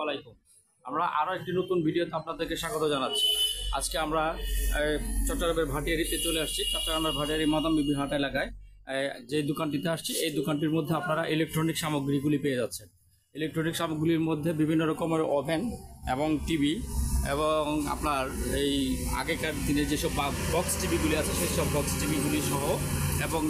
আলাইকুম। আমরা আরও একটি নতুন ভিডিওতে আপনাদেরকে স্বাগত জানাচ্ছি। আজকে আমরা চট্টগ্রামের ভাটিয়ারিতে চলে আসছি। চট্টগ্রামের ভাটিয়ারি মদন বিবি হাট এলাকায় যে দোকানটিতে আসছি, এই দোকানটির মধ্যে আপনারা ইলেকট্রনিক সামগ্রীগুলি পেয়ে যাচ্ছেন। ইলেকট্রনিক সামগ্রীর মধ্যে বিভিন্ন রকমের ওভেন এবং টিভি এবং আপনার এই আগেকার দিনে যেসব বক্স টিভিগুলি আছে সেই সব বক্স টিভিগুলি সহ এবং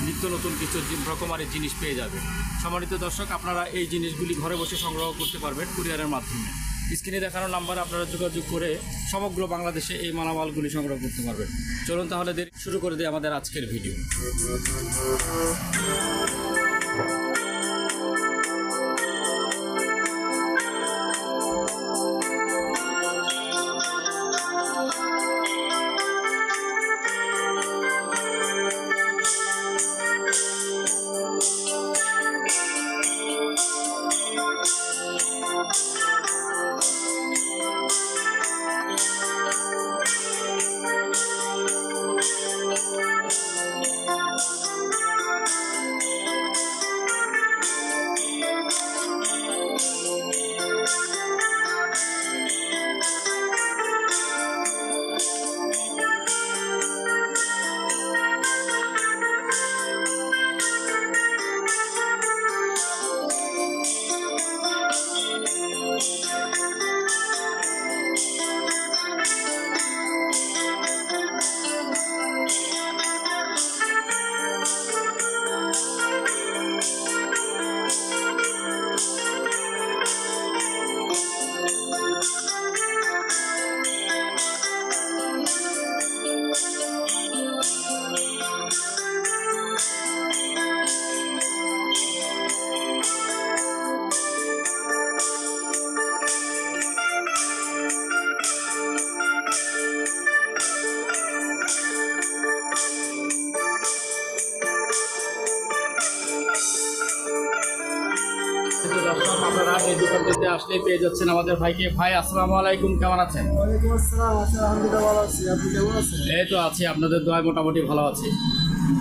নিত্য নতুন কিছু রকমারি জিনিস পেয়ে যাবে। সম্মানিত দর্শক, আপনারা এই জিনিসগুলি ঘরে বসে সংগ্রহ করতে পারবেন কুরিয়ারের মাধ্যমে। স্ক্রিনে দেখানো নাম্বারে আপনারা যোগাযোগ করে সমগ্র বাংলাদেশে এই মালামালগুলি সংগ্রহ করতে পারবেন। চলুন তাহলে শুরু করে দিই আমাদের আজকের ভিডিও। আপনারা এই দোকানটিতে আসলে পেয়ে যাচ্ছেন আমাদের ভাইকে। ভাই আসসালামু আলাইকুম, কেমন আছেন? ওয়ালাইকুম আসসালাম। আলহামদুলিল্লাহ ভালো আছি, আপনি কেমন আছেন? এই তো আছি, আপনাদের দোয়ায় মোটামুটি ভালো আছি।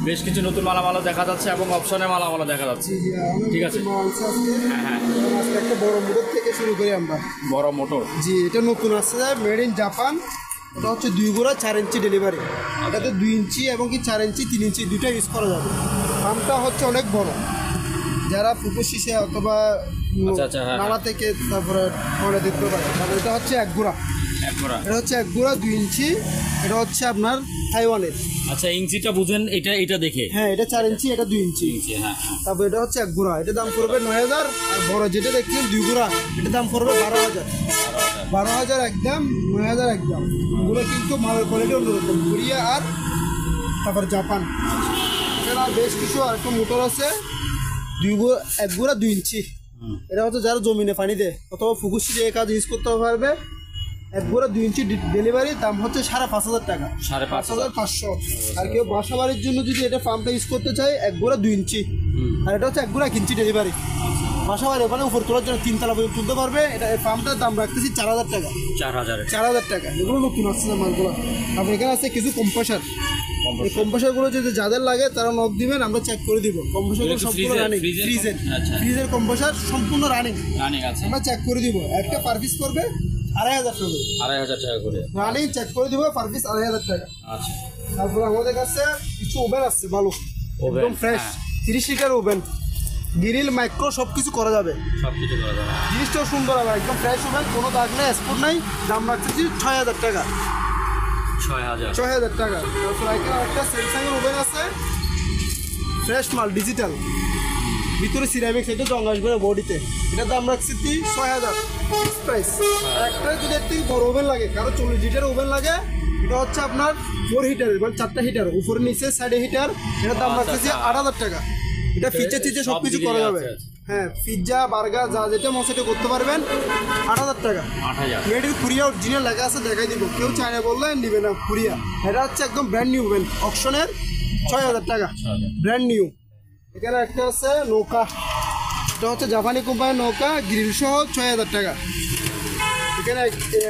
বেশ কিছু নতুন মালামালও দেখা যাচ্ছে এবং অপশনের মালামালও দেখা যাচ্ছে। ঠিক আছে, হ্যাঁ, একটা বড় মোটর থেকে শুরু করি আমরা। বড় মোটর, জি, এটা নতুন আসছে, মেড ইন জাপান। এটা হচ্ছে 2 গুঁড়া 4 ইঞ্চি ডেলিভারি। এটাতে 2 ইঞ্চি এবং কি 4 ইঞ্চি 3 ইঞ্চি দুটো ইউজ করা যাবে। পাম্পটা হচ্ছে অনেক বড়, যারা ফুটো শিশে অথবা নালা থেকে তারপরে পরে দেখতে পারে। তারপরে এটা হচ্ছে 1 গুঁড়া, এটা হচ্ছে 1 গুঁড়া 2 ইঞ্চি। এটা হচ্ছে আপনার তাইওয়ানের। আচ্ছা, ইঞ্চিটা বুঝেন এটা দেখে? হ্যাঁ, এটা 4 ইঞ্চি, এটা 2 ইঞ্চি। হ্যাঁ, তারপর এটা হচ্ছে 1 গুঁড়া, এটা দাম পড়বে 9000। আর বড় যেটা দেখছেন 2 গুঁড়া, এটা দাম পড়বে 12,000 একদম, 9000 একদম। এগুলো কিন্তু মালের কোয়ালিটি অন্যরকম, কোরিয়া আর তারপর জাপান। এখানে বেশ কিছু আর একটা মোটর আছে 1 গুঁড়া 2 ইঞ্চি। এটা হচ্ছে যারা জমিনে পানি দেয় অথবা ফুকুশি দিয়ে কাজ ইউজ করতে পারবে। 1 গুঁড়া 2 ইঞ্চি ডেলিভারি, দাম হচ্ছে 5,500 টাকা, 5,500। আর কেউ বাসা বাড়ির জন্য যদি এটা পাম্পটা ইউজ করতে চায় 1 গুঁড়া 2 ইঞ্চি। আর এটা হচ্ছে 1 গুঁড়া 1 ইঞ্চি ডেলিভারি। বাসা বাড়ি ওখানে উপর তোলার জন্য 3 তলা পর্যন্ত তুলতে পারবে। এটা এই পাম্পটার দাম রাখতেছি 4,000 টাকা। 4,000 টাকা। এগুলো নতুন আসছে মালগুলো। আপনার এখানে আছে কিছু কম্প্রেসার। এই কম্প্রেসারগুলো যদি যাদের লাগে তারা নক দিবেন, আমরা চেক করে দিব। কম্প্রেসারগুলো সম্পূর্ণ রানিং, ফ্রিজের কম্প্রেসার সম্পূর্ণ রানিং আছে, আমরা চেক করে দিব। একটা পার পিস করবে 2,500 টাকা করে। রানিং চেক করে দিব, পার পিস 2,500 টাকা। আচ্ছা, তারপরে আমাদের কাছে কিছু ওভেন আসছে ভালো, একদম fresh 30 litre oven, grill micro সবকিছু করা যাবে। জিনিসটাও সুন্দর হবে, একদম ফ্রেশ ওভেন, কোনো দাগ নেই, স্পট নাই। দাম রাখতেছি 6,000 টাকা। 6,000 টাকা। তারপর এখানে একটা স্যামসাংয়ের ওভেন আছে, ফ্রেশ মাল, ডিজিটাল, ভিতরে সিরামিক্স, এটা জং আসবে না বডিতে। এটার দাম রাখছি 6,000 ফিক্স প্রাইস। একটা যদি একটু বড় ওভেন লাগে, কারো 40 লিটার ওভেন লাগে, এটা হচ্ছে আপনার 4 হিটার, মানে 4টা হিটার, উপরে নিচে সাইডে হিটার। এটার দাম রাখতেছি 8,000 টাকা। এটা ফিচার টিচার সব কিছু করা যাবে। হ্যাঁ, পিৎজা বার্গার যা যেটা মন সেটা করতে পারবেন। 8,000 টাকা। মেড ইন কোরিয়া অরিজিনাল লেখা আছে, দেখাই দিব। কেউ চায়না বললে নিবে না, কোরিয়া। এটা হচ্ছে একদম ব্র্যান্ড নিউ ওভেন, অকশনের 6,000 টাকা, ব্র্যান্ড নিউ। এখানে একটা আছে নৌকা, এটা হচ্ছে জাপানি কোম্পানির নৌকা, গ্রিল সহ 6,000 টাকা। এখানে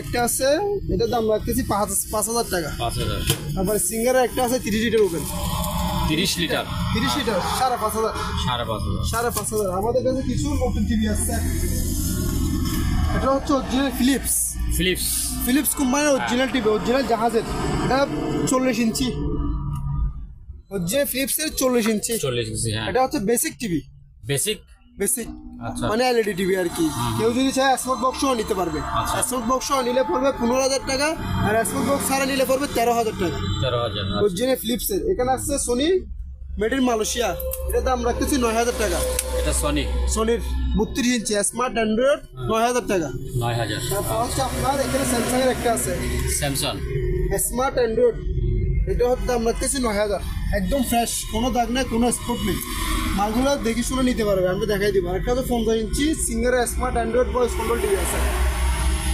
একটা আছে, এটার দাম রাখতেছি 5,000 টাকা। তারপরে সিঙ্গারের একটা আছে 30 লিটার ওভেন, 30 লিটার 5,500। আমাদের কাছে কিছু নতুন টিভি আসছে, এটা হচ্ছে অরিজিনাল ফিলিপস ফিলিপস ফিলিপস কোম্পানির অরিজিনাল টিভি, অরিজিনাল জাহাজের। এটা 40 ইঞ্চি, অরিজিনাল ফিলিপসের 40 ইঞ্চি। 40 ইঞ্চি, হ্যাঁ। এটা হচ্ছে বেসিক টিভি, বেসিক বেসিক আচ্ছা মানে এলইডি টিভি আর কি। কেউ যদি চায় স্মার্ট বক্সও নিতে পারবে। আচ্ছা। স্মার্ট বক্সও নিলে পড়বে 15,000 টাকা, আর স্মার্ট বক্স ছাড়া নিলে পড়বে 13,000 টাকা। 13,000 অরিজিনাল ফিলিপসের। এখানে আসছে সোনি মেড ইন মালয়েশিয়া, এটার দাম রাখতেছি 9,000 টাকা। এটা সনি সোনির 32 ইঞ্চি স্মার্ট অ্যান্ড্রয়েড 9,000 টাকা। 9,000 তারপর হচ্ছে আপনার এখানে স্যামসাং এর একটা আছে স্যামসাং স্মার্ট অ্যান্ড্রয়েড, এটা হচ্ছে দাম রাখতেছি 9,000। একদম ফ্রেশ, কোনো দাগ নেই, কোনো স্পট নেই। মালগুলো দেখে শুনে নিতে পারবে, আমি দেখাই দিব। আরেকটা হচ্ছে 50 ইঞ্চি সিঙ্গারের smart Android voice control TV আছে,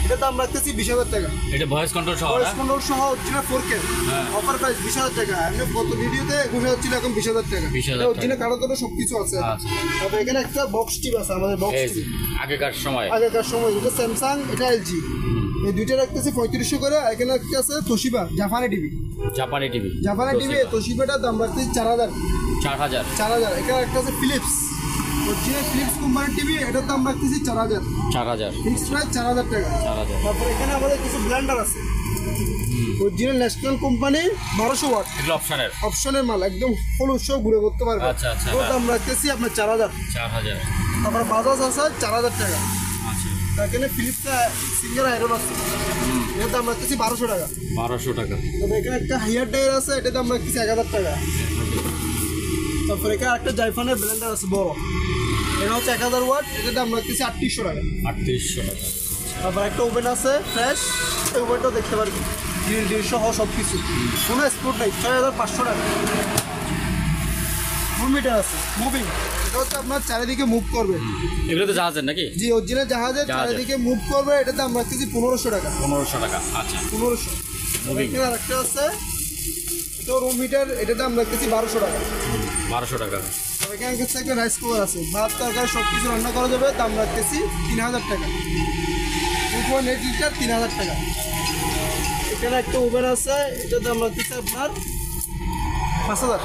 এটা দাম রাখতেছি 20,000 টাকা। এটা ভয়েস কন্ট্রোল সহ ভয়েস না? কন্ট্রোল সহ অরিজিনাল 4K অফার প্রাইস 20,000 টাকা। আমি গত ভিডিওতে 21,000 ছিল, এখন 20,000 টাকা। 20,000 এটা অরিজিনাল কারো তো সবকিছু আছে। আচ্ছা। তবে এখানে একটা বক্স টিভি আছে, আমাদের বক্স এই টিভি আগেকার সময় আগেকার সময়। এটা স্যামসাং, এটা এলজি, এই দুইটা রাখতেছি 3500 করে। আর এখানে একটা আছে তোশিবা জাপানি টিভি, জাপানি টিভি জাপানি টিভি তোশিবাটার দাম রাখতেছি 4,000। 4,000 4,000। এখানে একটা আছে ফিলিপস, অরিজিনাল ফিলিপস কোম্পানির টিভি, এটার দাম রাখতেছি 4,000। 4,000 ফিক্সড প্রাইস 4,000 টাকা। 4,000 তারপর এখানে আমাদের কিছু ব্লেন্ডার আছে, অরিজিনাল ন্যাশনাল কোম্পানি 1200 ওয়াট এগুলো অপশনের অপশনের মাল, একদম ফুল উৎসব ঘুরে করতে পারবে। আচ্ছা, আচ্ছা। ওর দাম রাখতেছি আপনার 4,000। 4,000 তারপর বাজাজ আছে 4,000 টাকা। আচ্ছা এখানে ফিলিপসটা সিঙ্গেল আয়রন আছে, এর দাম রাখতেছি 1200 টাকা। 1200 টাকা তবে এখানে একটা হাইয়ার টায়ার আছে, এটার দাম রাখতেছি 1,000 টাকা। তারপর এখানে একটা জাইফানের ব্লেন্ডার আছে বড়, এটা হচ্ছে 1,000 ওয়াট, এটার দাম রাখতেছি 3800 টাকা। 3800 টাকা তারপর একটা ওভেন আছে ফ্রেশ, এই ওভেনটাও দেখতে পারবি, গ্রিল ডিল সহ সব কিছু, কোনো স্পোর্ট নাই, 6,500 টাকা। মিটার আছে মুভিং, এটা হচ্ছে আপনার চারিদিকে মুভ করবে। এগুলো তো জাহাজের নাকি? জি অরিজিনাল জাহাজের, জাহাজের। চারিদিকে মুভ করবে, এটার দাম রাখতেছি 1,500 টাকা। 1500 টাকা আচ্ছা 1,500। মুভিং এখানে আরেকটা আছে, এটা রুম হিটার, এটার দাম রাখতেছি 1,200 টাকা। 1200 টাকা এখানে কিছু একটা রাইস কুকার আছে, ভাত তরকারি সব কিছু রান্না করা যাবে, দাম রাখতেছি 3,000 টাকা। 2.8 লিটার 3,000 টাকা। এখানে একটা ওভেন আছে, এটার দাম রাখতেছে আপনার 5,000।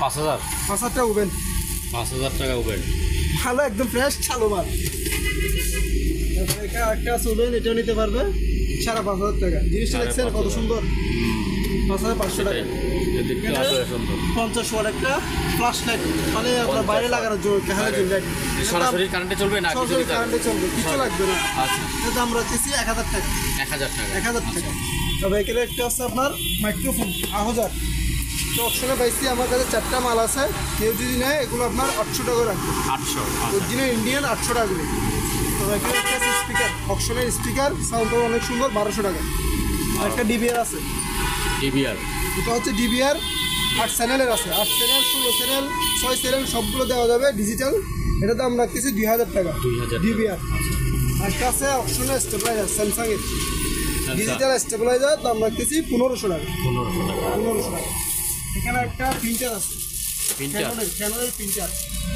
5,000 5,000 ওভেন, 5,000 টাকা ওভেন ভালো একদম ফ্রেশ চালো মাল। তারপরে এখানে একটা আছে ওভেন, এটাও নিতে পারবে 5,500 টাকা। জিনিসটা দেখছেন কত সুন্দর, 5,500 টাকা। দেখতে আসলে সুন্দর 50 ওয়াট একটা ফ্ল্যাশ লাইট, মানে আপনার বাইরে লাগানোর জন্য ক্যামেরা জন্য লাইট, সরাসরি কারেন্টে চলবে না কিছু সরাসরি দিতে হবে? কারেন্টে চলবে, কিছু লাগবে না। আচ্ছা এটার দাম রাখতেছি 1,000 টাকা। 1,000 টাকা 1,000 টাকা। তবে এখানে একটা আছে আপনার মাইক্রোফোন 1,000, তো অপশনে পাইছি আমার কাছে 4টা মাল আছে, কেউ যদি নেয় এগুলো আপনার 800 টাকা রাখবে। 800 অরিজিনাল ইন্ডিয়ান 800 টাকা করে। তো এখানে একটা আছে স্পিকার, অপশনের স্পিকার, সাউন্ডটা অনেক সুন্দর, 1,200 টাকা। আর একটা ডিবিআর আছে, ডিবিআর এটা হচ্ছে ডিবিআর 8 চ্যানেলের আছে, 8 চ্যানেল 16 চ্যানেল 6 চ্যানেল সবগুলো দেওয়া যাবে ডিজিটাল, এটা দাম রাখতেছি 2,000 টাকা 2,000 ডিবিআর। একটা আছে অপশনের স্টেবিলাইজার স্যামসাংয়ের ডিজিটাল স্টেবিলাইজার, দাম রাখতেছি 1,500 টাকা। 1500 টাকা 1,500 টাকা। এখানে একটা প্রিন্টার আছে, প্রিন্টার ক্যানোনের প্রিন্টার,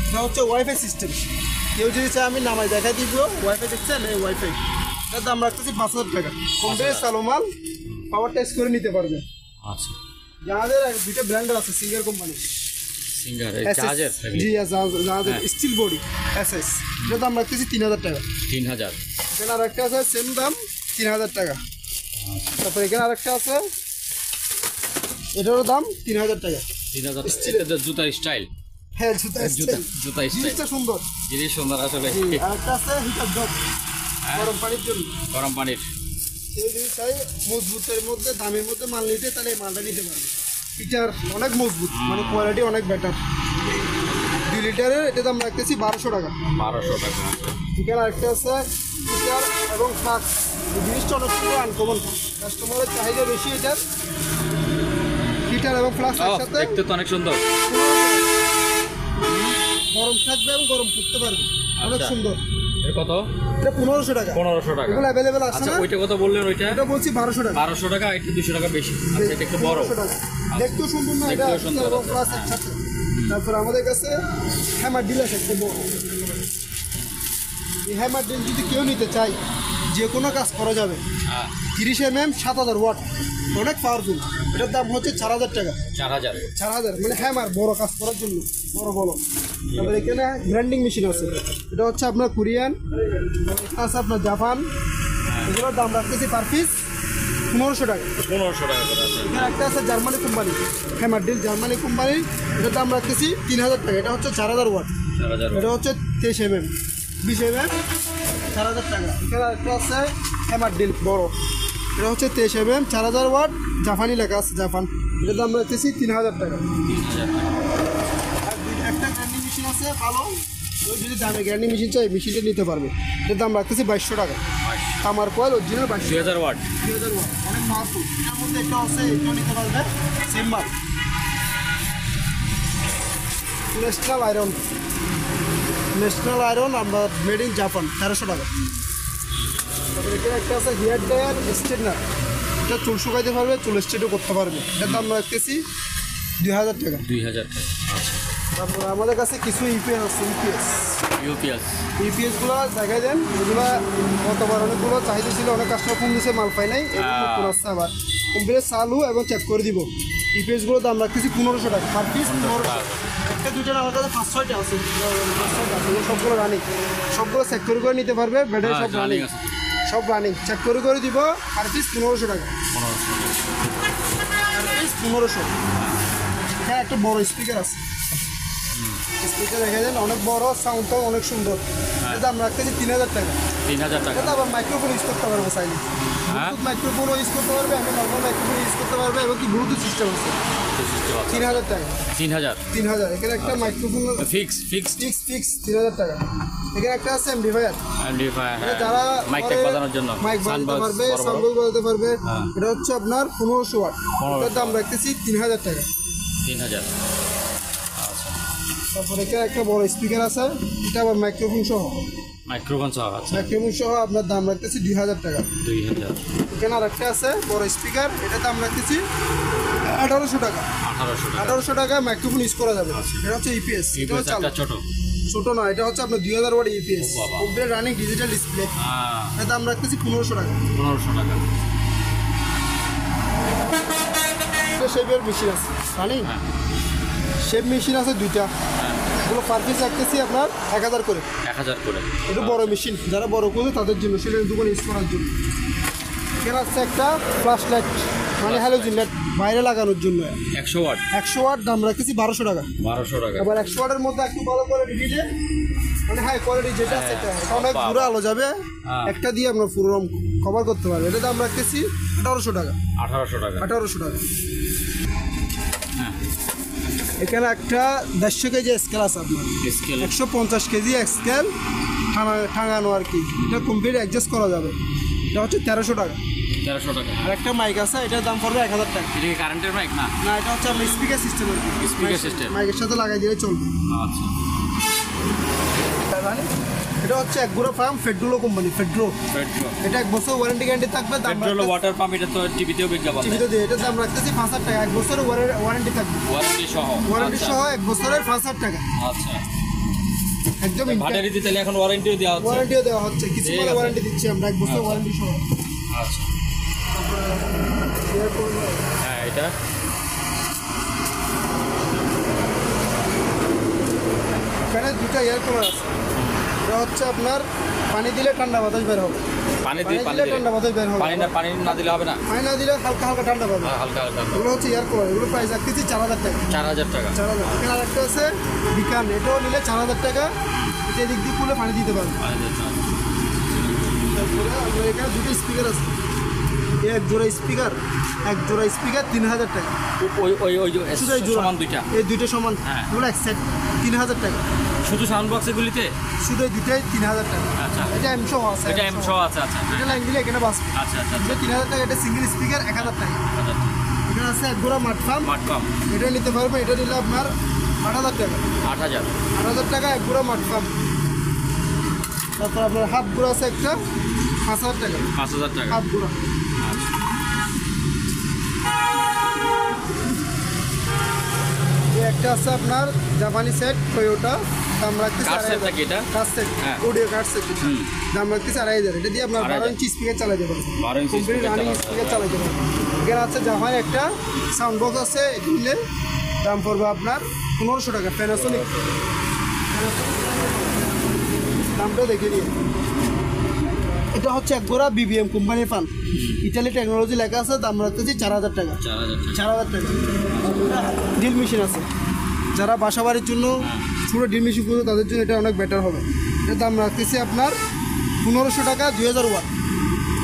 এটা হচ্ছে ওয়াইফাই সিস্টেম। কেউ যদি চায় আমি নামাই দেখাই দিব, ওয়াইফাই দেখছেন, এই ওয়াইফাই, এটার দাম রাখতেছি 5,000 টাকা। কমবে সালোমাল, পাওয়ার টেস্ট করে নিতে পারবে। আচ্ছা জাহাজের দুইটা ব্র্যান্ডের আছে, সিঙ্গার কোম্পানি, সিঙ্গার জাহাজের জি জাহাজের স্টিল বডি এসএস, এটার দাম রাখতেছি 3,000 টাকা। 3,000 এখানে আরেকটা আছে সেম দাম 3,000 টাকা। তারপর এখানে আরেকটা আছে, এটারও দাম 3,000 টাকা। 3,000 এটা তো জুতার স্টাইল হ্যাঁ জুতা জুতা স্টাইল, স্টাইল জিনিসটা সুন্দর। জিনিস সুন্দর আসলে আরেকটা আছে হিটার ডগ, গরম পানির জন্য। গরম পানির কেউ যদি চাই মজবুতের মধ্যে দামের মধ্যে মাল নিতে, তাহলে এই মালটা নিতে পারবে। হিটার অনেক মজবুত, মানে কোয়ালিটি অনেক বেটার। 2 লিটারের, এটা দাম রাখতেছি 1,200 টাকা। 1200 টাকা এখানে আরেকটা আছে হিটার এবং ফ্লাক্স, এই জিনিসটা অনেক সুন্দর আনকমন, কাস্টমারের চাহিদা বেশি এটার। হিটার এবং ফ্লাক্স একসাথে দেখতে তো অনেক সুন্দর, গরম থাকবে এবং গরম করতে পারবে, অনেক আচ্ছা। সুন্দর। এটা কত? এটা 1,500 টাকা। 1500 টাকা এগুলো অ্যাভেলেবেল আছে আচ্ছা না? ওইটা কত বললেন? ওইটা এটা বলছি 1,200 টাকা। 1200 টাকা, এটা 200 টাকা বেশি। আচ্ছা এটা একটু বড়, 1,500 টাকা। দেখতেও সুন্দর না এটা, দেখতেও সুন্দর। এবং প্লাস একসাথে। তারপর আমাদের কাছে হ্যামার ডিল আছে একটা বড়। এই হ্যামার ডিল যদি কেউ নিতে চাই, যে কোনো কাজ করা যাবে। হ্যাঁ 30 mm 7000 ওয়াট, অনেক পাওয়ারফুল। এটার দাম হচ্ছে 4000 টাকা। 4000 4000 মানে হ্যামার, বড় কাজ করার জন্য বড় বড়। তারপরে এখানে গ্রাইন্ডিং মেশিন আছে, এটা হচ্ছে আপনার কোরিয়ান, আছে আপনার জাপান। এগুলোর দাম রাখতেছি পার পিস 1500 টাকা। 1500 টাকা করে আছে। এখানে একটা আছে Germany company, hammer deal Germany company, এটার দাম রাখতেছি 3000 টাকা। এটা হচ্ছে 4000 ওয়াট, 4000 এটা হচ্ছে 23 mm 20 mm 4000 টাকা। এখানে একটা আছে হ্যামার ডিল বড়, এটা হচ্ছে 23 mm 4000 ওয়াট, জাপানি লেখা আছে জাপান, এটার দাম রাখতেছি 3000 টাকা। 3000 টাকা। আর একটা গ্রাইন্ডিং মেশিন আছে ভালো, ওই যদি দামে গ্রাইন্ডিং মেশিন চাই মেশিনটা নিতে পারবে, এটার দাম রাখতেছি 2200 টাকা। আমার কয়েল অরিজিনাল 2000 ওয়াট। 2000 ওয়াট, অনেক পাওয়ারফুল। এটার মধ্যে একটা আছে, এটাও নিতে পারবে সেম মাল। ন্যাশনাল আয়রন, ন্যাশনাল আয়রন আমরা মেড ইন জাপান, 1300 টাকা। তারপরে এখানে একটা আছে হেয়ার ড্রায়ার স্ট্রেটনার, এটা চুল শুকাইতে পারবে, চুল স্ট্রেটও করতে পারবে, এটার দাম রাখতেছি 2000 টাকা। 2000 টাকা। আচ্ছা তারপরে আমাদের কাছে কিছু ইউপিএস আছে, ইউপিএস। ইউপিএসগুলো দেখাই দেন। এগুলো গতবার অনেকগুলো চাহিদা ছিল, অনেক কাস্টমার ফোন দিয়েছে, মাল পাই নাই, এগুলো নতুন আসছে আবার। কম্পিউটার চালু এবং চেক করে দিব। ইউপিএসগুলোর দাম রাখতেছি 1500 টাকা পার পিস। 1500 একটা দুইটা না, আমার কাছে 5-6টা আছে, 5-6টা আছে, সবগুলো রানিং, সবগুলো চেক করে নিতে পারবে। ব্যাটারি সব রানিং, সব রানিং, চেক করে দিব। পার পিস 1500 টাকা, 1500 পার পিস 1500। হ্যাঁ একটা বড় স্পিকার আছে, স্পিকার দেখে দেন, অনেক বড়, সাউন্ডটাও অনেক সুন্দর। এর দাম রাখতেছি 3000 টাকা। 3000 টাকা। এটা আবার মাইক্রোফোন ইউজ করতে পারবে চাইলে, ব্লুটুথ মাইক্রোফোনও ইউজ করতে পারবে, আমি নর্মাল মাইক্রোফোন ইউজ করতে পারবে, এবং কি ব্লুটুথ সিস্টেম আছে। 3000 টাকা। 3000। 3000। এখানে একটা মাইক্রোফোন ফিক্স 3000 টাকা। এখানে একটা আছে এমপ্লিফায়ার, যারা মাইক বাজানোর জন্য, মাইক বাজাতে পারবে, সাউন্ড বাজাতে পারবে। এটা হচ্ছে আপনার 1500 ওয়াট, এটার দাম রাখতেছি 3000 টাকা। 3000। তারপরে এখানে একটা বড় স্পিকার আছে, এটা আবার মাইক্রোফোন সহ, মাইক্রোফোন সহ আছে। মাইক্রোফোন সহ আপনার দাম রাখতেছি 2000 টাকা। 2000। এখানে আর একটা আছে বড় স্পিকার, এটার দাম রাখতেছি 1800 টাকা। 1800 টাকা। 1800 টাকা মাইক্রোফোন ইউজ করা যাবে। এটা হচ্ছে ইপিএস, এটা হচ্ছে একটা ছোট ছোট না, এটা হচ্ছে আপনার 2000 ওয়াট ইপিএস, বাবা। Complete running digital display. এটার দাম রাখতেছি 1500 টাকা। 1500 টাকা। এটা শেপের মেশিন আছে রানিং, শেপ মেশিন আছে দুইটা, এগুলো পার পিস রাখতেছি আপনার 1000 করে। 1000 করে। এটা বড় মেশিন, যারা বড় করবে তাদের জন্য, সেটা দোকানে ইউজ করার জন্য। এখানে আছে একটা ফ্ল্যাশ লাইট, মানে হ্যালোজেন লাইট, বাইরে লাগানোর জন্য 100 ওয়াট। 100 ওয়াট, দাম রাখতেছি 1200 টাকা। 1200 টাকা। আবার 100 ওয়াটের মধ্যে একটু ভালো কোয়ালিটি দিলে, মানে হাই কোয়ালিটি যেটা আছে এটা অনেক পুরো আলো যাবে, একটা দিয়ে আপনার পুরো রুম কভার করতে পারবে। এটা দাম রাখতেছি 1800 টাকা। 1800 টাকা। 1800 টাকা। এখানে একটা 150 কেজি স্কেল আছে আপনার, স্কেল 150 কেজি স্কেল টাঙানো আর কি, এটা কমপ্লিট অ্যাডজাস্ট করা যাবে। এটা হচ্ছে 1300 টাকা। 1300 টাকা। আর একটা মাইক আছে, এটার দাম পড়বে 1000 টাকা। এটা কি কারেন্টের মাইক না? না, এটা হচ্ছে আপনার স্পিকার সিস্টেম আর কি, স্পিকার সিস্টেম, মাইকের সাথে লাগাই দিলে চলবে। আচ্ছা। এটা হচ্ছে এক গুঁড়ো ফার্ম ফেড্রোলো কোম্পানি, ফেড্রো। এটা 1 বছর ওয়ারেন্টি গ্যারান্টি থাকবে। দাম পেট্রোল ওয়াটার পাম্প, এটা তো টিভিতেও বিজ্ঞাপন দেয়। টিভিতে দিয়ে এটার দাম রাখতেছি 5000 টাকা। 1 বছরের ওয়ারেন্টি থাকবে, ওয়ারেন্টি সহ। ওয়ারেন্টি সহ 1 বছরের 5000 টাকা। আচ্ছা। একদম ব্যাটারি তাহলে এখন ওয়ারেন্টিও দেওয়া হচ্ছে। ওয়ারেন্টিও দেওয়া হচ্ছে, কিছু ঠিক মানে আছে। ওয়ারেন্টি দিচ্ছি আমরা 1 বছর ওয়ারেন্টি সহ। আচ্ছা। হ্যাঁ এটা এখানে দুটো এয়ার কুলার আছে, এটা হচ্ছে আপনার পানি দিলে ঠান্ডা বাতাস বের হবে, পানি দিলে ঠান্ডা বাতাস বের হবে, পানি না দিলে হবে না, পানি না দিলে হালকা হালকা ঠান্ডা পাবে। হালকা হালকা। এগুলো হচ্ছে এয়ার কুলার, এগুলো প্রাইস রাখতেছি 4000 টাকা। 4000 টাকা। 4000। এখানে আরেকটা আছে বিকান, এটাও নিলে 4000 টাকা। এটা এদিক দিয়ে খুলে পানি দিতে পারবে। তারপরে আমরা এখানে দুটো স্পিকার আছে, এক জোড়া স্পিকার 3000 টাকা। শুধু এই জোড়া সমান দুইটা, এই দুইটা সমান, এগুলো এক সেট 3000 টাকা। শুধু সাউন্ড বক্সগুলিতে শুধু এই দুইটাই 3000 টাকা। আচ্ছা। এটা এমশো আছে, এটা এম সহ আছে। আচ্ছা। এটা লাইন দিলে এখানে বাঁচবে। আচ্ছা আচ্ছা। এটা 3000 টাকা। এটা সিঙ্গেল স্পিকার 1000 টাকা। এখানে আছে এক গোড়া মাঠফার্ম, এটা নিতে পারবে। এটা নিলে আপনার 8000 টাকা। 8000 টাকা এক গোড়া মাঠফার্ম। তারপর আপনার হাফ গোড়া আছে একটা 5000 টাকা। 5000 টাকা হাফ গোড়া। এই একটা একটা আছে আপনার জাপানি সেট টয়োটা, দাম রাখতেছি কার সেট নাকি এটা? কার সেট, হ্যাঁ। অডিও কার সেট, দাম রাখতেছি 2500। এটা দিয়ে আপনার 12 ইঞ্চি স্পিকার চালাতে পারবেন, 12 ইঞ্চি কমপ্লিট speaker রানিং চালাতে স্পিকার চালাতে পারবেন। এখানে আছে জাপানি একটা সাউন্ড বক্স আছে, এটা নিলে দাম পড়বে আপনার 1500 টাকা। প্যানাসোনিক, দামটা দেখে নিন। এটা হচ্ছে একগোড়া বিবিএম কোম্পানির ফান, ইটালি টেকনোলজি লেখা আছে, দাম রাখতেছি 4000 টাকা। 4000 টাকা। ড্রিল মেশিন আছে, যারা বাসা বাড়ির জন্য পুরো ড্রিল মেশিন করবে তাদের জন্য এটা অনেক বেটার হবে। এটার দাম রাখতেছি আপনার 1500 টাকা, 2000 ওয়াট।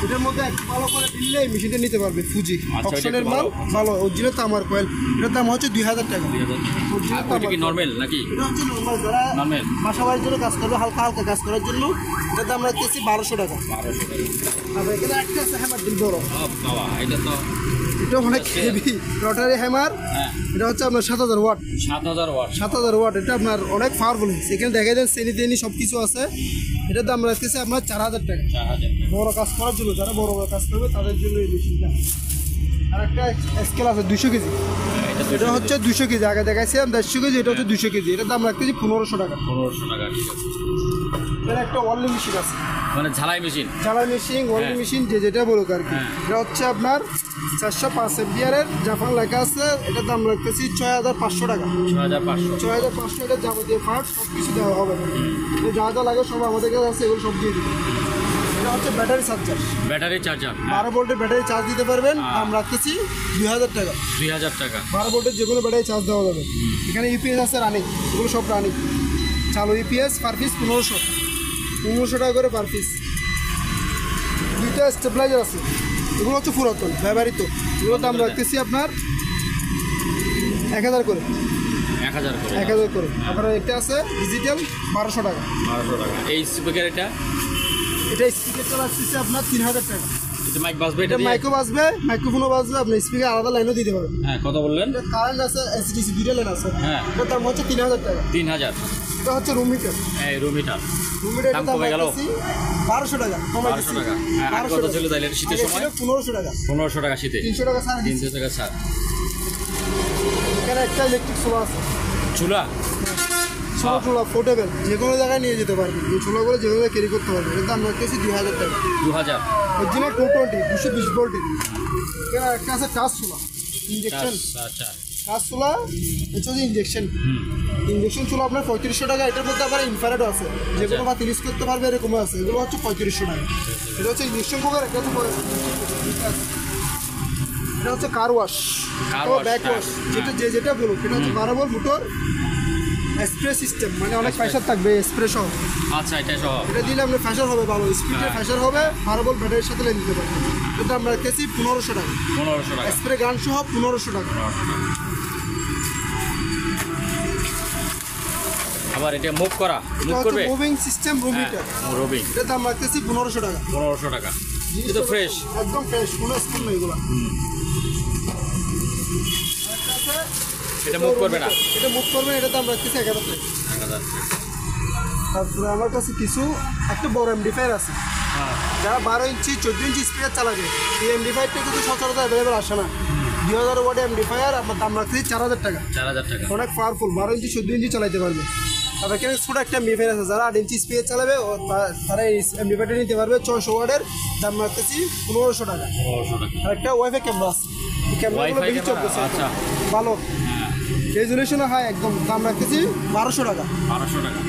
এটার মধ্যে এক ভালো করে দিলে এই মেশিনটা নিতে পারবে। ফুজি অপশনের মাল, ভালো অরিজিনাল তামার কয়েল। এটার দাম হচ্ছে 2000 টাকা। অরিজিনাল এটা কি নরমাল নাকি? এটা হচ্ছে নর্মাল, যারা নরমাল বাসা বাড়ির জন্য কাজ করবে, হালকা হালকা কাজ করার জন্য এটার দাম রাখতেছি 1200 টাকা। 1200 টাকা। আর এখানে একটা আছে হ্যামার দিল বড়, বাবা এটা তো এটা অনেক হেভি রটারি হ্যামার। হ্যাঁ, এটা হচ্ছে আপনার 7000 ওয়াট। 7000 ওয়াট। 7000 ওয়াট, এটা আপনার অনেক পাওয়ারফুল। এখানে দেখা যায় শ্রেণী টেনি সব কিছু আছে। এটার দাম রাখতেছে আপনার 4000 টাকা। 4000 টাকা। বড় কাজ করার জন্য, যারা বড় বড় কাজ করবে তাদের জন্য এই মেশিনটা। আর একটা স্কেল আছে 200 কেজি, এটা হচ্ছে 200 কেজি। আগে দেখাইছিলাম 150 কেজি, এটা হচ্ছে 200 কেজি। এটার দাম রাখতেছি 1500 টাকা। 1500 টাকা, ঠিক আছে। এখানে একটা ওয়ার্লি মেশিন আছে, মানে ঝালাই মেশিন। ঝালাই মেশিন, ওয়ার্লি মেশিন, যে যেটা বলুক আর কি। এটা হচ্ছে আপনার 405 এমপিআরের, জাপান লেখা আছে। এটার দাম রাখতেছি 6500 টাকা। 6500। 6500, এটা যাবতীয় পার্ট সব কিছু দেওয়া হবে। এটা যা যা লাগে সব আমাদের কাছে আছে, এগুলো সব দিয়ে দিবে। এটা হচ্ছে ব্যাটারি চার্জার, ব্যাটারি চার্জার। 12 ভোল্টের ব্যাটারি চার্জ দিতে পারবেন। দাম রাখতেছি 2000 টাকা। 2000 টাকা। 12 ভোল্টের যে কোনো ব্যাটারি চার্জ দেওয়া যাবে। এখানে ইউপিএস আছে রানিং, এগুলো সব রানিং চালু। ইউপিএস পার পিস 1500 টাকা করে পার পিস। দুইটা স্টেবিলাইজার আছে, এগুলো হচ্ছে পুরাতন ব্যবহৃত, এগুলোর দাম রাখতেছি আপনার 1000 করে। 1000 করে। 1000 করে। আপনার একটা আছে ডিজিটাল 1200 টাকা। 1200 টাকা। এই স্পিকার এটা স্পিকারটা রাখতেছি আপনার 3000 টাকা। এটা মাইক বাজবে, এটা এটা দিয়ে? মাইকও বাজবে, মাইক্রোফোনও বাজবে, আপনি স্পিকার আলাদা লাইনও দিতে পারবেন। হ্যাঁ, কত বললেন? এটা কারেন্ট আছে, এসডিসি দুইটা লাইন আছে। হ্যাঁ। এটার দাম হচ্ছে 3000 টাকা। 3000। এটা হচ্ছে রুম মিটার। এই রুম হিটার। রুম মিটার দাম দাম কমে গেল? রাখতেছি 1200 টাকা। কমাই 1200 টাকা। হ্যাঁ, আর কত ছিল তাইলে? এটা শীতের সময় 1500 টাকা। 1500 টাকা শীতে। 300 টাকা ছাড় দিচ্ছি। 300 টাকা ছাড়। এখানে একটা ইলেকট্রিক চুলা আছে, চুলা। ছোট চুলা, পোর্টেবল, যে কোনো জায়গায় নিয়ে যেতে পারবেন। এই চুলাগুলো যে কোনো জায়গায় ক্যারি করতে পারবেন। এর দাম রাখতেছি 2000 টাকা। 2000। অরিজিনাল 220 220 ভোল্টের। এখানে একটা আছে চার্জ চুলা, ইঞ্জেকশন আচ্ছা। চার্জ চুলা, এটা হচ্ছে ইঞ্জেকশন। ইঞ্জেকশন চুলা আপনার 3500 টাকা। এটার মধ্যে আবার ইনফ্রারেডও আছে, যে কোনো বা 30 করতে পারবে, এরকম আছে। এগুলো হচ্ছে 3500 টাকা। এটা হচ্ছে ইঞ্জেকশন কুকার। এটা তো এটা হচ্ছে কার ওয়াশ, ব্যাক ওয়াশ, যেটা যে যেটা বলুক। এটা হচ্ছে 12 ভোল্ট মোটর, স্প্রে সিস্টেম, মানে অনেক প্রেশার থাকবে স্প্রে সহ। আচ্ছা, এটা সহ। এটা দিলে আপনার প্রেশার হবে, ভালো স্পিডে প্রেশার হবে। 12 ভোল্ট ব্যাটারির সাথে লাইন দিতে পারবেন। এটা আমরা রেখেছি 1500 টাকা। 1500 টাকা। স্প্রে গান সহ 1500 টাকা। আবার এটা মুভ করবে? Moving system, room heater. রুবিং। এটার দাম রাখতেছি 1500 টাকা। 1500 টাকা। এটা ফ্রেশ, একদম ফ্রেশ, কোনো স্কিন নেই এগুলো। এটা মুভ করবে না? এটা মুভ করবে, এটার দাম রাখতেছি 1000 টাকা। 1000 টাকা। তারপরে আমার কাছে কিছু একটা বড় এমডিফায়ার আছে, যারা 12 ইঞ্চি 14 ইঞ্চি স্পিকার চালাবে। এই এমডিফায়ারটা কিন্তু সচরাচর অ্যাভেলেবেল আসে না। 2000 ওয়াট এমডিফায়ার, আপনার দাম রাখতেছি 4000 টাকা। 4000 টাকা। অনেক পাওয়ারফুল, 12 ইঞ্চি 14 ইঞ্চি চালাতে পারবে। তবে এখানে ছোট একটা এমডিফায়ার আছে, যারা 8 ইঞ্চি স্পিকার চালাবে তারা এই এমডিফায়ারটা নিতে পারবে। 600 ওয়াটের, দাম রাখতেছি 1500 টাকা। 1500 টাকা। আর একটা ওয়াইফাই ক্যামেরা আছে, এই ক্যামেরাগুলো Wi-Fi বেশি ক্যামেরা, চলতেছে, আচ্ছা। ভালো রেজুলেশনও হাই একদম। দাম রাখতেছি 1200 টাকা। 1200 টাকা।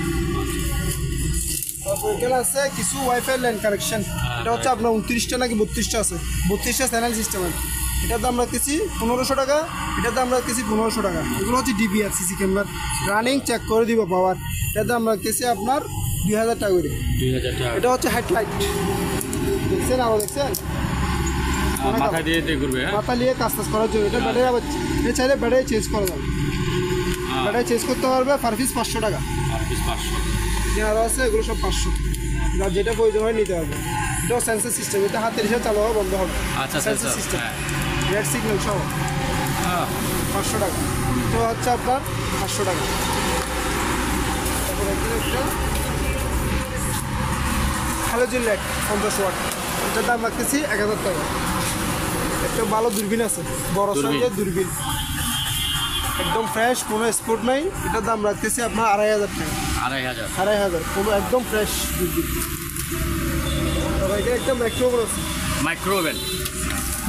তারপর এখানে আছে কিছু ওয়াইফাই লাইন কানেকশন। এটা হচ্ছে আপনার 29টা নাকি 32টা আছে, 32টা চ্যানেল সিস্টেম আছে। এটার দাম রাখতেছি 1500 টাকা। এটার দাম রাখতেছি 1500 টাকা। এগুলো হচ্ছে DVR CC camera, running check করে দিব পাওয়ার। এটার দাম রাখতেছি আপনার 2000 টাকা করে। 2000 টাকা। এটা হচ্ছে হেডলাইট, দেখছেন আবার দেখছেন, মাথা দিয়ে ঘুরবে? হ্যাঁ, মাথা নিয়ে কাজ করার জন্য। এটা ব্যাটারি আবার এটা চাইলে ব্যাটারি চেঞ্জ করা যাবে, ব্যাটারি চেঞ্জ করতে পারবে। পার পিস 500 টাকা। আর পিস 500। আরও আছে, এগুলো সব 500। যার যেটা প্রয়োজন হয় নিতে হবে। এটাও সেন্সর সিস্টেম, এটা হাতের হিসাবে চালু হবে, বন্ধ হবে। আচ্ছা, সেন্সর সিস্টেম, রেড সিগন্যাল সহ হ্যাঁ। 500 টাকা। তো হচ্ছে আপনার 500 টাকা। তারপরে এখানে একটা হ্যালোজেন লাইট 50 ওয়াট, এটার দাম রাখতেছি 1000 টাকা। একটা ভালো দূরবীন আছে, বড় সাইজের দূরবীন, একদম ফ্রেশ, কোনো স্পোর্ট নাই। এটার দাম রাখতেছি আপনার 2500 টাকা। 2500। 2500, কোনো একদম ফ্রেশ বিদ্যুৎ। তবে এটা একটা মাইক্রো আছে, মাইক্রো ওভেন।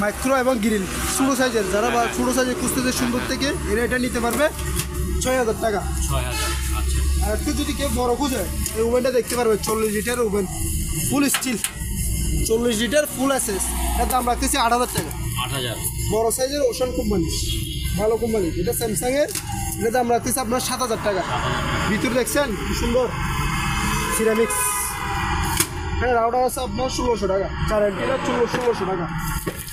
মাইক্রো এবং গ্রিল ছোটো সাইজের, যারা বা ছোটো সাইজের খুঁজতেছে সুন্দর থেকে এরা এটা নিতে পারবে 6000 টাকা। 6000। আচ্ছা। আর একটু যদি কেউ বড় খুঁজে এই ওভেনটা দেখতে পারবে, 40 litre oven, full steel, 40 litre full অ্যাসেস। এটার দাম রাখতেছি 8000 টাকা। 8000। বড় সাইজের ওশান কোম্পানি, ভালো কোম্পানি, এটা স্যামসাংয়ের। এটার দাম রাখতেছি আপনার 7000 টাকা। ভিতরে দেখছেন কি সুন্দর সিরামিক্স। হ্যাঁ, রাউটার আছে আপনার 1600 টাকা, 4 এমপিটা 1600 টাকা।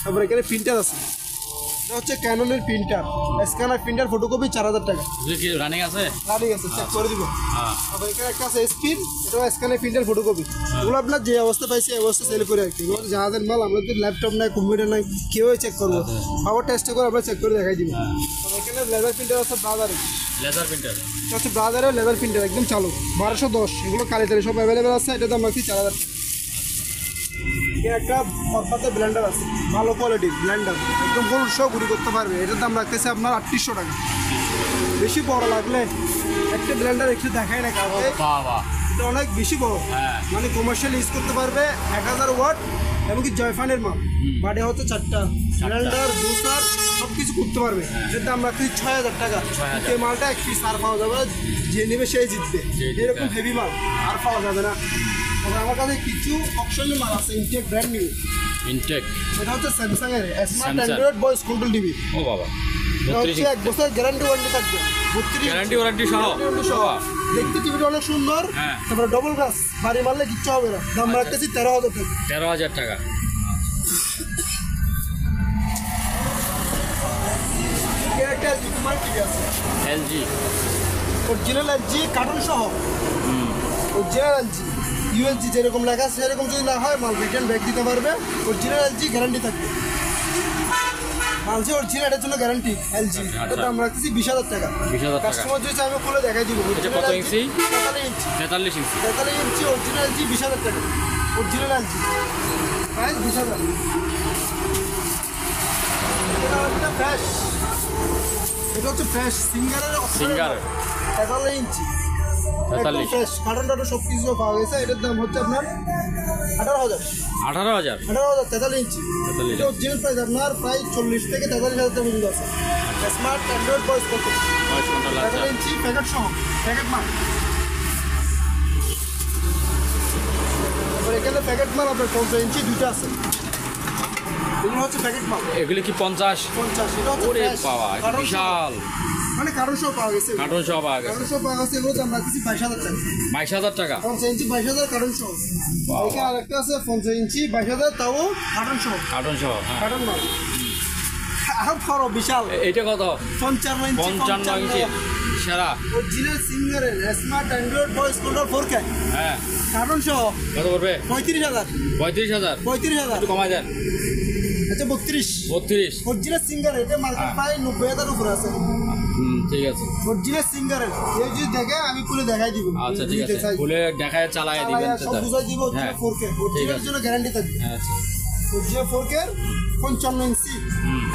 তারপরে এখানে প্রিন্টার আছে, এটা হচ্ছে ক্যাননের প্রিন্টার, স্ক্যানার প্রিন্টার, ফটোকপি 4000 টাকা। এগুলো কি রানিং আছে? রানিং আছে, চেক করে দিব। হ্যাঁ। আবার এখানে একটা আছে স্পিন, এটাও স্ক্যানার প্রিন্টার, ফটোকপি। এগুলো আপনার যে অবস্থা পাইছে এই অবস্থা সেল করে রাখছি। এগুলো যাদের মাল, আমরা তো ল্যাপটপ নাই, কম্পিউটার নাই, কেউই চেক করবো, পাওয়ার টেস্ট করে আমরা চেক করে দেখাই দিব। তবে এখানে লেজার প্রিন্টার আছে ব্রাদারে, লেজার প্রিন্টার। এটা হচ্ছে ব্রাদারের লেজার প্রিন্টার, একদম চালু, 1210। এগুলো কালিতালি সব অ্যাভেলেবেল আছে। এটা দাম রাখছি 4000 টাকা। এখানে একটা পরপাতে ব্লেন্ডার আছে, ভালো কোয়ালিটির ব্লেন্ডার, একদম গোল সহ গুঁড়ি করতে পারবে। এটার দাম রাখতেছে আপনার 3800 টাকা। বেশি বড় লাগলে একটা ব্লেন্ডার একটু দেখায় না কারণ বাবা, এটা অনেক বেশি বড়, হ্যাঁ। মানে কমার্শিয়াল ইউজ করতে পারবে, 1000 ওয়াট, এমনকি জয়ফানের মাল, বাড়ি হচ্ছে 4টা ব্লেন্ডার, জুসার সব কিছু করতে পারবে। এটার দাম রাখতেছি 6000 টাকা। 6000। এই মালটা এক পিস আর পাওয়া যাবে না, যে নেবে সেই জিতবে, এরকম হেভি মাল আর পাওয়া যাবে না। তবে আমার কাছে কিছু অপশনের মাল আছে, ইনটেক ব্র্যান্ড নিউ। ইনটেক। এটা হচ্ছে স্যামসাংয়ের smart Samsung। Android voice control TV. ও বাবা, এটা হচ্ছে 1 বছর গ্যারান্টি ওয়ারেন্টি থাকবে, 32 গ্যারান্টি ওয়ারেন্টি সহ। বাবা। দেখতে টিভিটা অনেক সুন্দর। হ্যাঁ। তারপরে ডবল গ্লাস, বাড়ি মারলে কিচ্ছু হবে না। দাম রাখতেছি 13000 টাকা। 13000 টাকা। এর একটা LG কুমার টিভি আছে, এলজি। অরিজিনাল LG কার্টুন সহ, অরিজিনাল LG ULG যেরকম লেখা সেরকম যদি না হয় মাল রিটার্ন ব্যাক দিতে পারবে। অরিজিনাল LG গ্যারান্টি থাকবে, মাল যে অরিজিনাল এটার জন্য গ্যারান্টি LG। এটার দাম রাখতেছি 20000 টাকা। 20000 টাকা। কাস্টমার যদি চাই আমি খুলে দেখাই দিব। এটা কত ইঞ্চি? 43 ইঞ্চি। 43 ইঞ্চি। 43 ইঞ্চি অরিজিনাল LG 20000 টাকা। Original LG price 20000। এটা ফ্রেশ, এটা হচ্ছে ফ্রেশ সিঙ্গারের সিঙ্গার। 43 ইঞ্চি, 43। ফ্রেশ কার্টন টাটন সব কিছু পাওয়া গেছে। এটার দাম হচ্ছে আপনার 18000। 18000। 18000, 43 ইঞ্চি। 43 এটা অরিজিনাল প্রাইস আপনার প্রায় 40 থেকে 43000 টাকা পর্যন্ত আছে। Smart Android voice control, voice control. 43 ইঞ্চি প্যাকেট সহ, প্যাকেট মাল। তারপর এখানে প্যাকেট মাল আপনার 50 ইঞ্চি দুইটা আছে, এগুলো হচ্ছে প্যাকেট মাল। এগুলি কি 50? 50। এটা হচ্ছে ওরে fresh, বাবা, এটা কার্টন সহ। বিশাল। মানে কার্টন সহ পাওয়া গেছে, কার্টুন সহ পাওয়া গেছে। কার্টন সহ পাওয়া গেছে। এগুলো দাম রাখতেছি 22000 টাকা। 22000 টাকা। 50 ইঞ্চি 22000 কার্টন সহ। এখানে আরেকটা আছে 50 ইঞ্চি 22000, তাও কার্টন সহ, কার্টুন সহ। হ্যাঁ। কার্টন মাল। আরো বড় বিশাল, এইটা কত? 55 ইঞ্চি। 55 ইঞ্চি সেরা। অরিজিনাল সিঙ্গারের smart Android voice control 4K হ্যাঁ। কার্টন সহ কত পড়বে? 35000। 35000। 35000 একটু কমাই দেন। আচ্ছা 32। 32। অরিজিনাল সিঙ্গার, এটা মার্কেট প্রায় 90000 উপরে আছে। ঠিক আছে। অরিজিনাল সিঙ্গারের এই যদি দেখে আমি খুলে দেখাই দিব। আচ্ছা ঠিক আছে, খুলে দেখায় চালায় দিবেন। সব বুঝাই দিব। হ্যাঁ। 4K অরিজিনাল জন্য গ্যারান্টি থাকবে। আচ্ছা। অরিজিনাল 4K 55 ইঞ্চি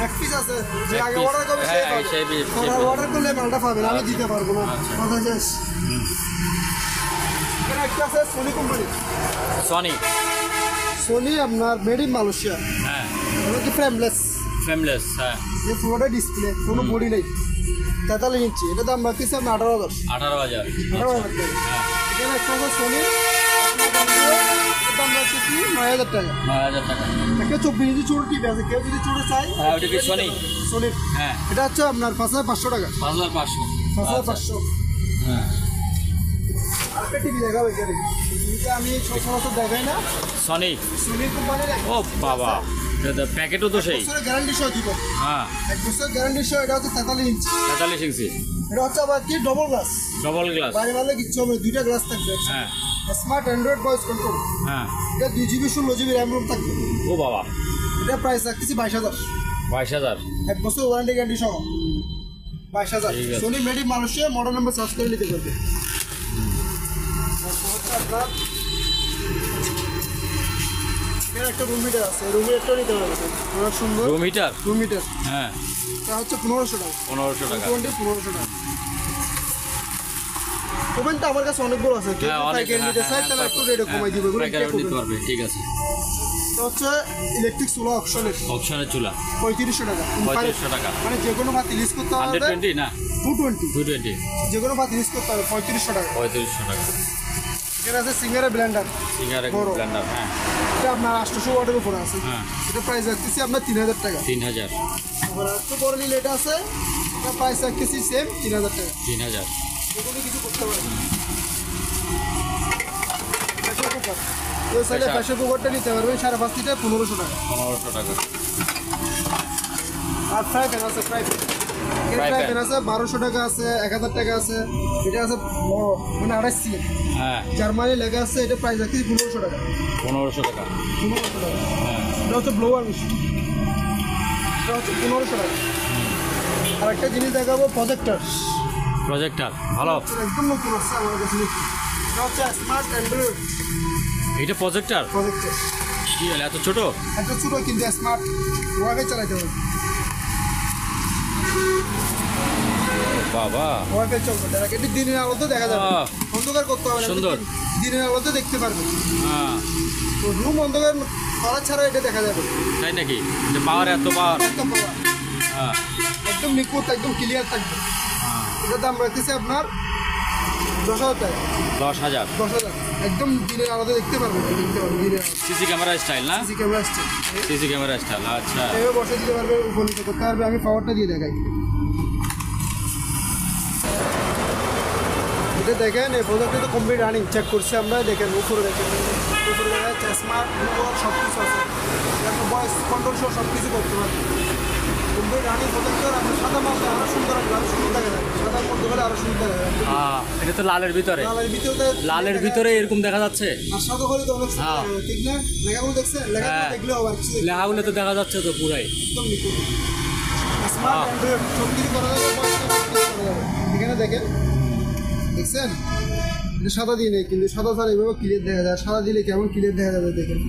এক পিস আছে, যে আগে piece। অর্ডার করবে হ্যাঁ, সেই সেই piece, সেই পাবে। piece। অর্ডার করলে মালটা পাবেন, আমি দিতে পারবো না। কথা শেষ। এখানে একটা আছে সোনি কোম্পানি, সনি। সোনি আপনার মেড ইন মালয়েশিয়া, হ্যাঁ। এটা কি ফ্রেমলেস, ফ্রেমলেস। হ্যাঁ। যে পুরোটা ডিসপ্লে, কোনো বডি নেই, 43 ইঞ্চি। এটা দাম রাখতেছে আপনার 18000। 18000। 18000 টাকা। হ্যাঁ। এখানে একটা আছে সোনি, দাম রাখতেছি 9000 টাকা। 9000 টাকা। একটা 24 ইঞ্চি ছোট টিভি আছে, কেউ যদি ছোট চাই। হ্যাঁ, ওটা কি সনি? সোনি। হ্যাঁ। এটা হচ্ছে আপনার 5500 টাকা। 5500। 5500। হ্যাঁ। আরেকটা টিভি দেখাবো এখানে, টিভিটা আমি সচরাচর দেখাই না। সনি। সোনি কোম্পানির ও বাবা, প্যাকেটও তো সেই। বছরের গ্যারান্টি সহ দিব। হ্যাঁ। 1 বছর গ্যারান্টি সহ। এটা হচ্ছে 43 ইঞ্চি। 43 ইঞ্চি। এটা হচ্ছে আবার কি ডবল গ্লাস, ডবল গ্লাস। বাড়ি মারলে কিচ্ছু হবে না, দুইটা গ্লাস থাকবে। হ্যাঁ। Smart Android voice control. হ্যাঁ। এটা 2GB 16GB র্যাম রোম থাকবে। ও বাবা, এটা প্রাইস রাখতেছি 22000। 22000। 1 বছর ওয়ারেন্টি গ্যারান্টি সহ 22000। ঠিক আছে। Sony made in Malaysia, model number search করে নিতে পারবে। তারপর হচ্ছে আপনার এখানে একটা রুম হিটার আছে, রুম হিটারটাও নিতে পারবেন, অনেক সুন্দর রুম হিটার। Room heater. হ্যাঁ, এটা হচ্ছে 1500 টাকা। 1500 টাকা। 1500 টাকা। ওভেনটা আমার কাছে অনেক বড় আছে, কেউ হ্যাঁ, অনেক, পাইকারি নিতে চায় তাহলে একটু রেটে কমাই দিবে, পাইকারি নিতে পারবে, ঠিক আছে। এটা হচ্ছে ইলেকট্রিক চুলা অপশনের অপশনের চুলা 3500 টাকা। 3500 টাকা। মানে যে কোনো ভাত ইউজ করতে পারবে। 120 না 220, 220, যে কোনো ভাত ইউজ করতে পারবে 3500 টাকা। 3500 টাকা। এখানে আছে সিঙ্গারা ব্লেন্ডার, সিঙ্গারা বড়। ব্লেন্ডার। হ্যাঁ এটা আপনার 800 ওয়াটের উপরে আছে। হ্যাঁ, এটা প্রাইস রাখতেছি আপনার 3000 টাকা। 3000। আবার একটু বড় নিলে এটা আছে, এটা প্রাইস রাখতেছি সেম 3000 টাকা। 3000। যে কোনো কিছু করতে পারবে। প্রেসার কুকার, কেউ চাইলে প্রেসার কুকারটা নিতে পারবেন 5.5 লিটার 1500 টাকা। 1500 টাকা। আর ফ্রাই প্যান আছে, fry pan fry fry pan. Pan আছে 1200 টাকা আছে, 1000 টাকা আছে। এটা আছে বড়, মানে 28 সিএম, হ্যাঁ, জার্মানি লেখা আছে। এটা প্রাইস রাখতেছি 1500 টাকা। 1500 টাকা। 1500 টাকা। হ্যাঁ, এটা হচ্ছে ব্লোয়ার মেশিন, এটা হচ্ছে 1500 টাকা। আর একটা জিনিস দেখাবো, প্রজেক্টর। প্রজেক্টর ভালো। একদম নতুন আসছে আমার কাছে। এটা হচ্ছে স্মার্ট অ্যান্ড্রয়েড এটা প্রজেক্টর। প্রজেক্টর। কি হলো এত ছোট? একটা ছোটো কিন্তু স্মার্ট, ওয়াইফাই চালাতে হবে। বাবা, ওয়াইফাই চলবে, এটি দিনের আলোতে দেখা যাবে, আহ, অন্ধকার করতে হবে না। সুন্দর। দিনের আলোতে দেখতে পারবে। হ্যাঁ, তো রুম অন্ধকার করা ছাড়া এটা দেখা যাবে। তাই নাকি? যে পাওয়ার, এত পাওয়ার। একদম power, হ্যাঁ, একদম নিখুঁত, একদম ক্লিয়ার থাকবে। হ্যাঁ। এটার দাম রাখতেছে আপনার 10,000 টাকা। 10,000। 10,000 একদম দিনের আলোতে দেখতে পারবে, দেখতে পারবে দিনের আলো। সিসি ক্যামেরা স্টাইল না? সিসি ক্যামেরা আসছে, সিসি ক্যামেরা স্টাইল। আচ্ছা, এভাবে বসে দিতে পারবে, উপর নিচে করতে পারবে। আমি পাওয়ারটা দিয়ে দেখাই। এটা দেখেন, এই প্রোডাক্টটা তো কমপ্লিট রানিং, চেক করছি আমরা। দেখেন উপরে, দেখেন উপরে দেখা যাচ্ছে স্মার্ট সব কিছু আছে, ভয়েস কন্ট্রোল সহ সব কিছু করতে পারবে। Complete running protector. আমরা সাদা মধ্যে আরও সুন্দর, আরও সুন্দর দেখা যায়, সাদার মধ্যে হলে আরও সুন্দর দেখা যায়। এটা তো লালের ভিতরে। লালের ভিতরে, লালের ভিতরে এরকম দেখা যাচ্ছে। আর সাদা হলে তো অনেক সুন্দর হ্যাঁ। দেখা যায়, ঠিক না? লেখাগুলো দেখছেন? লেখাগুলো হ্যাঁ। দেখলেও আবার কিছু দেখতে লেখাগুলো তো দেখা যাচ্ছে তো পুরাই। একদম নিখুঁত। স্মার্ট অ্যান্ড্রয়েড সব কিছু করা যাবে, voice সব কিছু করা যাবে। এখানে দেখেন, দেখছেন? এটা সাদা দিয়ে নেই, কিন্তু সাদা ছাড়া এইভাবে ক্লিয়ার দেখা যায়। সাদা দিলে কেমন ক্লিয়ার দেখা যাবে দেখেন।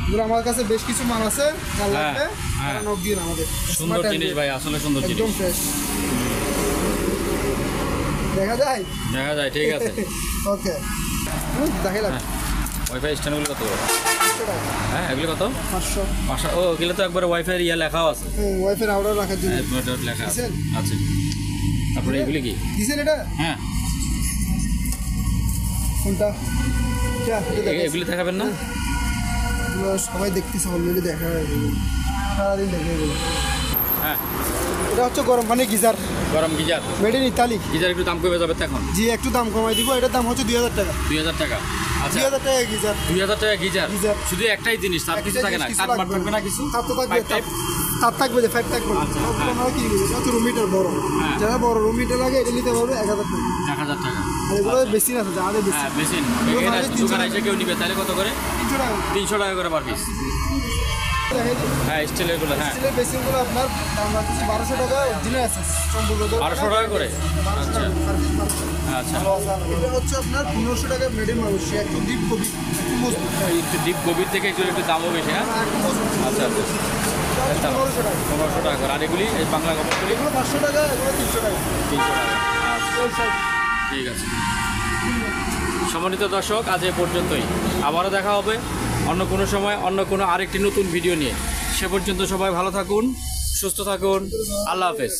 এগুলো আমার কাছে বেশ কিছু মাল আছে, যার হ্যাঁ, লাগবে হ্যাঁ। তারা নক দিন আমাদের। সুন্দর জিনিস ভাই, আসলে সুন্দর জিনিস। একদম ফ্রেশ দেখা যায়। দেখা যায়, ঠিক আছে। ওকে, দেখে লাগবে ওয়াইফাই স্ট্যান্ডগুলো কত? 500 টাকা। হ্যাঁ, এগুলো কত? 500। 500। ও, এগুলো তো একবার ওয়াইফাই ইয়া লেখাও আছে। ওয়াইফাই রাউটার রাখার জন্য লেখা আছে। দিছেন? আচ্ছা, তারপরে এগুলি কি? দিছেন এটা হ্যাঁ, কোনটা? এগুলি দেখাবেন না? এগুলো সবাই দেখতেছে, অলরেডি দেখা হয়, সারাদিন দেখে এগুলো। হ্যাঁ, এটা হচ্ছে গরম পানি গিজার, গরম geyser. Made in Italy. Geyser একটু দাম কমে যাবে তো এখন? জি, একটু দাম কমাই দিব। এটার দাম হচ্ছে 2000 টাকা। 2000 টাকা। আচ্ছা, 2000 টাকা গিজার। 2000 টাকা গিজার। গিজার। শুধু একটাই জিনিস, তার কিছু থাকে না? কাট মাট থাকবে না কিছু? তার তো থাকবে, পাইপ টাইপ? তার থাকবে, যে ফাইভ থাকবে। আচ্ছা, সবগুলো আমরা কিনে দেবো। এটা হচ্ছে রুম হিটার বড়, হ্যাঁ। যারা বড় রুম হিটার লাগে এটা নিতে পারবে 1000 টাকা। 1000 টাকা। আর এগুলো বেশি আছে, যাদের বেশি হ্যাঁ, মেশিন। এগুলো এটা তাহলে 300 দোকানে টাকা। এসে কেউ নিবে তাহলে কত করে? 300 টাকা। 300 টাকা করে পার পিস। দেখাই দিই। হ্যাঁ, স্টিলের গুলো। হ্যাঁ, স্টিলের বেসিনগুলো আপনার দাম রাখতেছি 1200 টাকা। অরিজিনাল আছে সম্পূর্ণ 1200 টাকা করে? 1200 টাকা per piece, per piece। আচ্ছা, এটা হচ্ছে আপনার 1500 টাকা মেড ইন মালয়েশিয়া, একটু ডিপ কবি, একটু মজবুত, একটু ডিপ গভীর থেকে একটু দামও বেশি। হ্যাঁ, একটু মজবুত। আচ্ছা আচ্ছা। এটা হচ্ছে 1500 টাকা। 1500 টাকা করে। আর এগুলি এই বাংলা কাপড়গুলি? এগুলো 500 টাকা, এগুলো 300 টাকা। 300 টাকা। আচ্ছা, এই side। ঠিক আছে। সম্মানিত দর্শক, আজ এ পর্যন্তই। আবারও দেখা হবে অন্য কোনো সময়, অন্য কোনো আরেকটি নতুন ভিডিও নিয়ে। সে পর্যন্ত সবাই ভালো থাকুন, সুস্থ থাকুন। আল্লাহ হাফেজ।